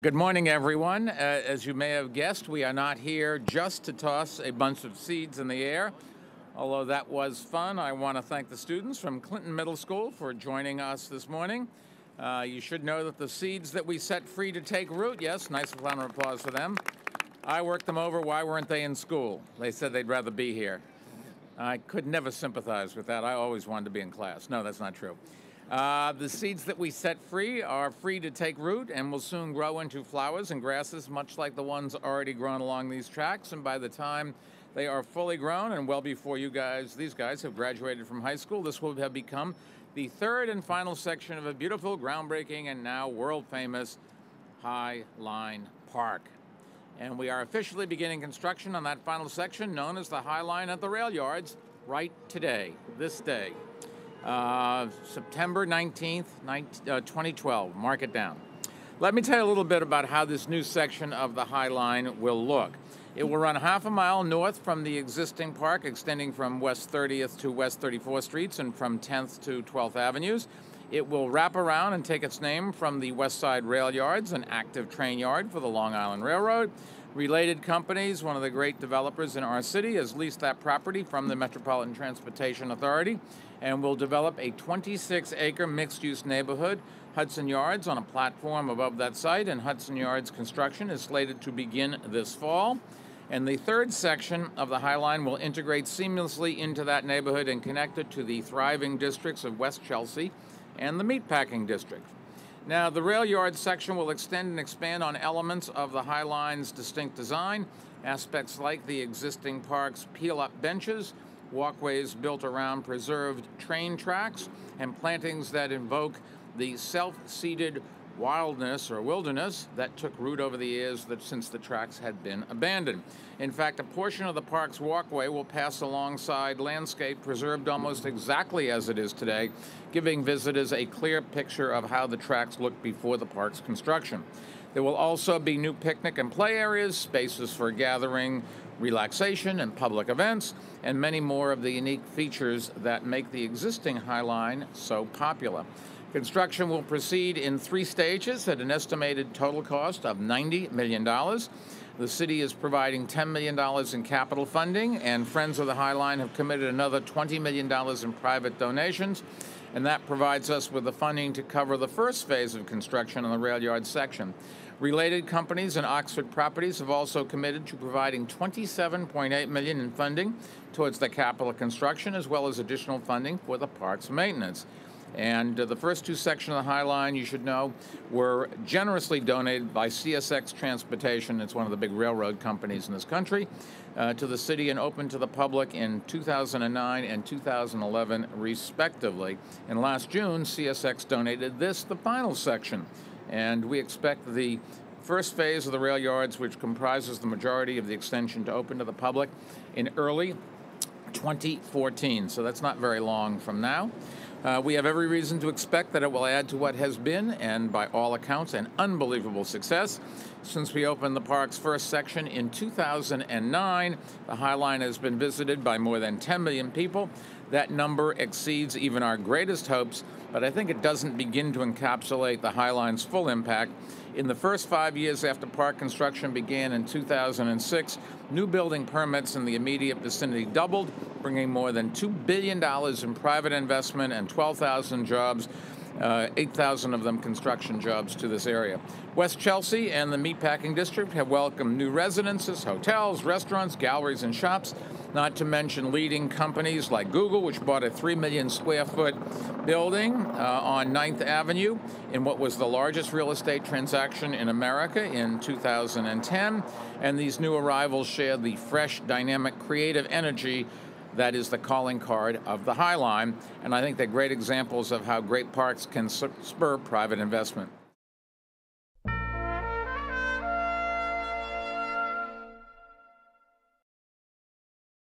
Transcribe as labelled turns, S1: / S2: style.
S1: Good morning, everyone. As you may have guessed, we are not here just to toss a bunch of seeds in the air. Although that was fun, I want to thank the students from Clinton Middle School for joining us this morning. You should know that the seeds that we set free to take root, yes, nice round of applause for them. I worked them over. Why weren't they in school? They said they'd rather be here. I could never sympathize with that. I always wanted to be in class. No, that's not true. The seeds that we set free are free to take root and will soon grow into flowers and grasses, much like the ones already grown along these tracks. And by the time they are fully grown and well before these guys have graduated from high school, this will have become the third and final section of a beautiful, groundbreaking, and now world-famous High Line Park. And we are officially beginning construction on that final section known as the High Line at the rail yards right today, this day. September 19th, 2012. Mark it down. Let me tell you a little bit about how this new section of the High Line will look. It will run half a mile north from the existing park, extending from West 30th to West 34th Streets and from 10th to 12th Avenues. It will wrap around and take its name from the West Side Rail Yards, an active train yard for the Long Island Railroad. Related Companies, one of the great developers in our city, has leased that property from the Metropolitan Transportation Authority and will develop a 26-acre mixed-use neighborhood, Hudson Yards, on a platform above that site, and Hudson Yards construction is slated to begin this fall. And the third section of the High Line will integrate seamlessly into that neighborhood and connect it to the thriving districts of West Chelsea and the Meatpacking District. Now, the rail yard section will extend and expand on elements of the High Line's distinct design, aspects like the existing park's peel-up benches, walkways built around preserved train tracks, and plantings that invoke the self-seeded wildness or wilderness that took root over the years since the tracks had been abandoned. In fact, a portion of the park's walkway will pass alongside landscape preserved almost exactly as it is today, giving visitors a clear picture of how the tracks looked before the park's construction. There will also be new picnic and play areas, spaces for gathering, relaxation, and public events, and many more of the unique features that make the existing High Line so popular. Construction will proceed in 3 stages at an estimated total cost of $90 million. The city is providing $10 million in capital funding, and Friends of the High Line have committed another $20 million in private donations, and that provides us with the funding to cover the first phase of construction on the rail yard section. Related Companies and Oxford Properties have also committed to providing $27.8 million in funding towards the capital construction, as well as additional funding for the park's maintenance. And the first 2 sections of the High Line, you should know, were generously donated by CSX Transportation, it's one of the big railroad companies in this country, to the city and opened to the public in 2009 and 2011, respectively. And last June, CSX donated the final section. And we expect the first phase of the rail yards, which comprises the majority of the extension, to open to the public in early 2014. So that's not very long from now. We have every reason to expect that it will add to what has been, and by all accounts, an unbelievable success. Since we opened the park's first section in 2009, the High Line has been visited by more than 10 million people. That number exceeds even our greatest hopes, but I think it doesn't begin to encapsulate the High Line's full impact. In the first 5 years after park construction began in 2006, new building permits in the immediate vicinity doubled, bringing more than $2 billion in private investment and 12,000 jobs, 8,000 of them construction jobs, to this area. West Chelsea and the Meatpacking District have welcomed new residences, hotels, restaurants, galleries, and shops, not to mention leading companies like Google, which bought a 3 million square foot building on 9th Avenue in what was the largest real estate transaction in America in 2010. And these new arrivals share the fresh, dynamic, creative energy that is the calling card of the High Line. And I think they're great examples of how great parks can spur private investment.